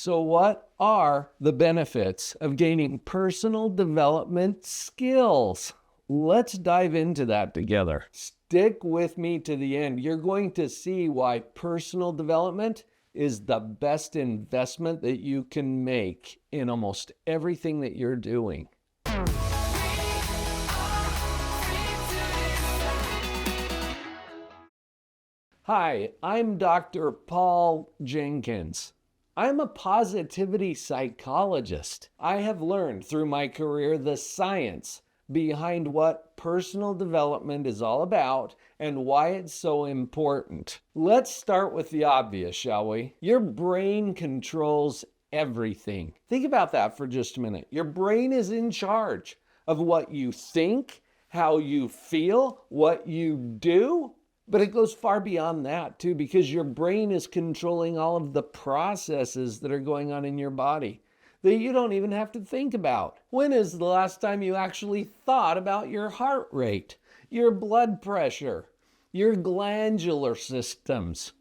So what are the benefits of gaining personal development skills? Let's dive into that together. Stick with me to the end. You're going to see why personal development is the best investment that you can make in almost everything that you're doing. Hi, I'm Dr. Paul Jenkins. I'm a positivity psychologist. I have learned through my career the science behind what personal development is all about and why it's so important. Let's start with the obvious, shall we? Your brain controls everything. Think about that for just a minute. Your brain is in charge of what you think, how you feel, what you do. But it goes far beyond that too, because your brain is controlling all of the processes that are going on in your body that you don't even have to think about. When is the last time you actually thought about your heart rate, your blood pressure, your glandular systems?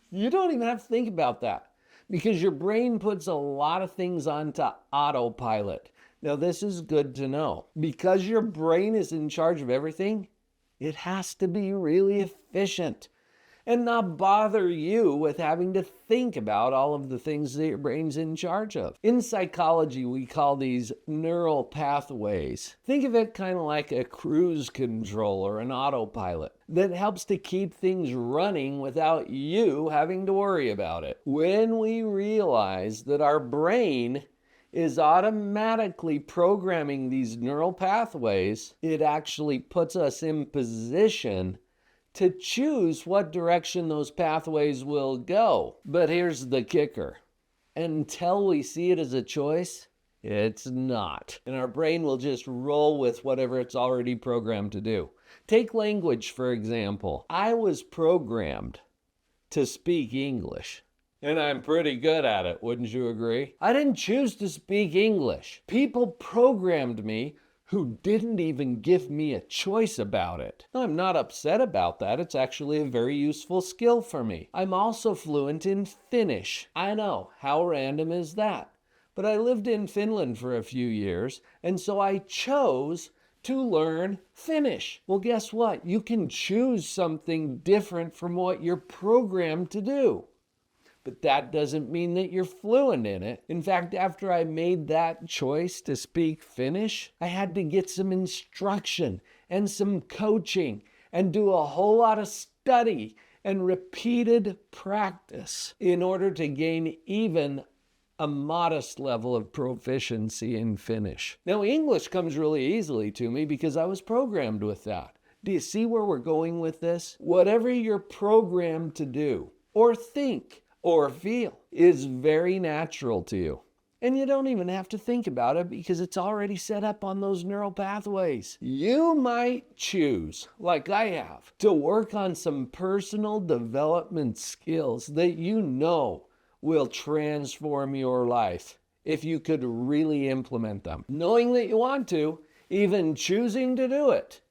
You don't even have to think about that because your brain puts a lot of things onto autopilot. Now, this is good to know. Because your brain is in charge of everything, it has to be really efficient and not bother you with having to think about all of the things that your brain's in charge of. In psychology, we call these neural pathways. Think of it kind of like a cruise control or an autopilot that helps to keep things running without you having to worry about it. When we realize that our brain is automatically programming these neural pathways, it actually puts us in position to choose what direction those pathways will go. But here's the kicker. Until we see it as a choice, it's not. And our brain will just roll with whatever it's already programmed to do. Take language, for example. I was programmed to speak English. And I'm pretty good at it, wouldn't you agree? I didn't choose to speak English. People programmed me who didn't even give me a choice about it. I'm not upset about that. It's actually a very useful skill for me. I'm also fluent in Finnish. I know, how random is that? But I lived in Finland for a few years, and so I chose to learn Finnish. Well, guess what? You can choose something different from what you're programmed to do. But that doesn't mean that you're fluent in it. In fact, after I made that choice to speak Finnish, I had to get some instruction and some coaching and do a whole lot of study and repeated practice in order to gain even a modest level of proficiency in Finnish. Now, English comes really easily to me because I was programmed with that. Do you see where we're going with this? Whatever you're programmed to do or think or feel is very natural to you. And you don't even have to think about it because it's already set up on those neural pathways. You might choose, like I have, to work on some personal development skills that you know will transform your life if you could really implement them. Knowing that you want to, even choosing to do it,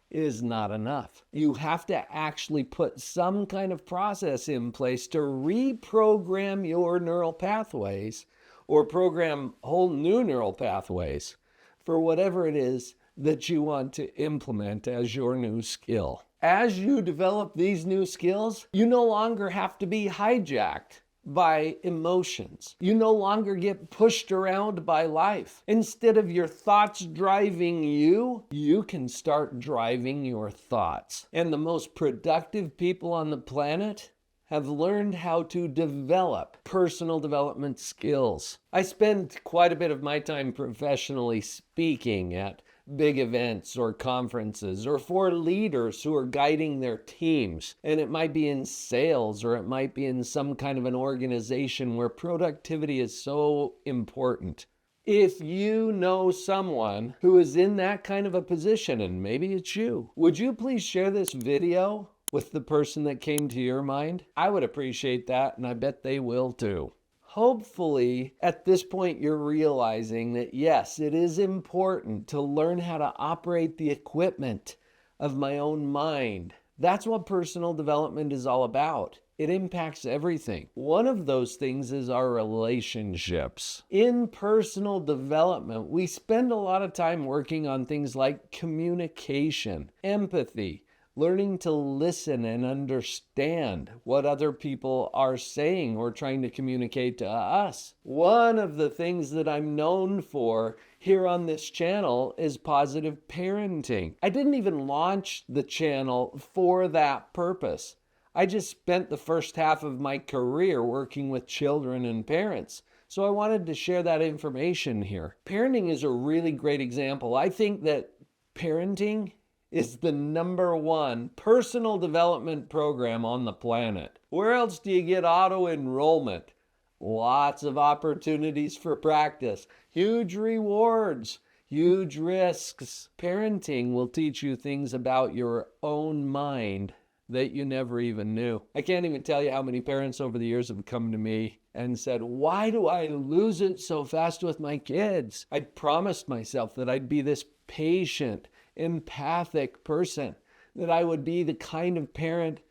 is not enough. You have to actually put some kind of process in place to reprogram your neural pathways or program whole new neural pathways for whatever it is that you want to implement as your new skill. As you develop these new skills, you no longer have to be hijacked by emotions. You no longer get pushed around by life. Instead of your thoughts driving you, you can start driving your thoughts. And the most productive people on the planet have learned how to develop personal development skills. I spend quite a bit of my time professionally speaking at big events or conferences or for leaders who are guiding their teams. And it might be in sales or it might be in some kind of an organization where productivity is so important. If you know someone who is in that kind of a position, and maybe it's you, would you please share this video with the person that came to your mind? I would appreciate that, and I bet they will too. Hopefully, at this point, you're realizing that yes, it is important to learn how to operate the equipment of my own mind. That's what personal development is all about. It impacts everything. One of those things is our relationships. In personal development, we spend a lot of time working on things like communication, empathy, learning to listen and understand what other people are saying or trying to communicate to us. One of the things that I'm known for here on this channel is positive parenting. I didn't even launch the channel for that purpose. I just spent the first half of my career working with children and parents. So I wanted to share that information here. Parenting is a really great example. I think that parenting is the #1 personal development program on the planet. Where else do you get auto enrollment? Lots of opportunities for practice, huge rewards, huge risks. Parenting will teach you things about your own mind that you never even knew. I can't even tell you how many parents over the years have come to me and said, why do I lose it so fast with my kids? I promised myself that I'd be this patient, empathic person, that I would be the kind of parent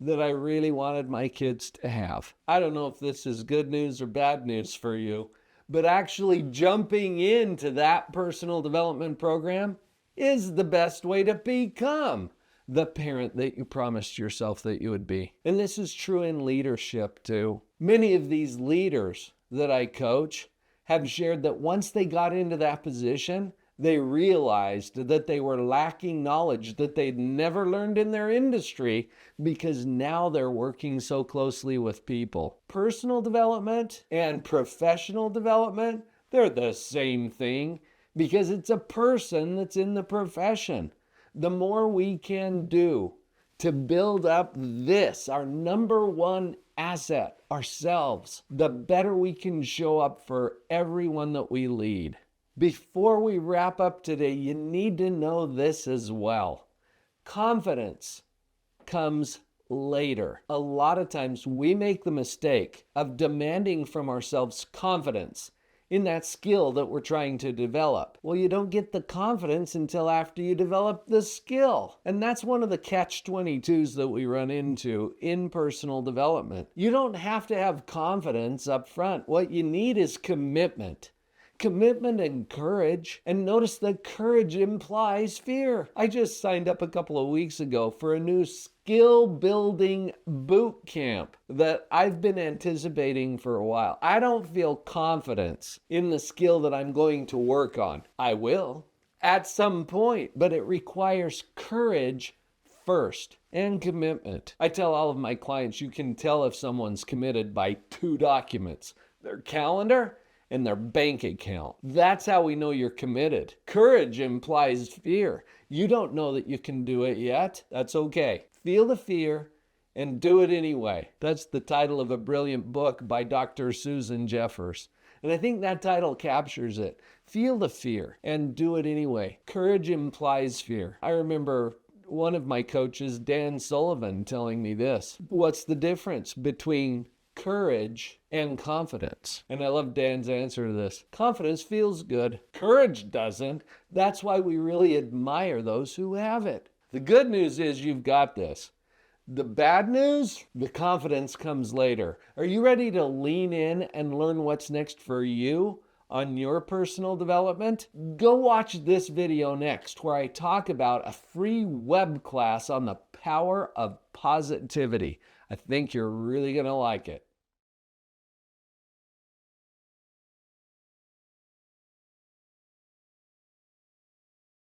that I really wanted my kids to have. I don't know if this is good news or bad news for you, but actually jumping into that personal development program is the best way to become the parent that you promised yourself that you would be. And this is true in leadership too. Many of these leaders that I coach have shared that once they got into that position, they realized that they were lacking knowledge that they'd never learned in their industry because now they're working so closely with people. Personal development and professional development, they're the same thing because it's a person that's in the profession. The more we can do to build up this, our #1 asset, ourselves, the better we can show up for everyone that we lead. Before we wrap up today, you need to know this as well. Confidence comes later. A lot of times we make the mistake of demanding from ourselves confidence in that skill that we're trying to develop. Well, you don't get the confidence until after you develop the skill. And that's one of the catch-22s that we run into in personal development. You don't have to have confidence up front. What you need is commitment. Commitment and courage. And notice that courage implies fear. I just signed up a couple of weeks ago for a new skill building boot camp that I've been anticipating for a while. I don't feel confidence in the skill that I'm going to work on. I will at some point, but it requires courage first and commitment. I tell all of my clients, you can tell if someone's committed by 2 documents: their calendar and their bank account. That's how we know you're committed. Courage implies fear. You don't know that you can do it yet. That's okay. Feel the fear and do it anyway. That's the title of a brilliant book by Dr. Susan Jeffers. And I think that title captures it. Feel the fear and do it anyway. Courage implies fear. I remember one of my coaches, Dan Sullivan, telling me this. What's the difference between courage and confidence? And I love Dan's answer to this. Confidence feels good. Courage doesn't. That's why we really admire those who have it. The good news is you've got this. The bad news, the confidence comes later. Are you ready to lean in and learn what's next for you on your personal development? Go watch this video next, where I talk about a free web class on the power of positivity. I think you're really going to like it.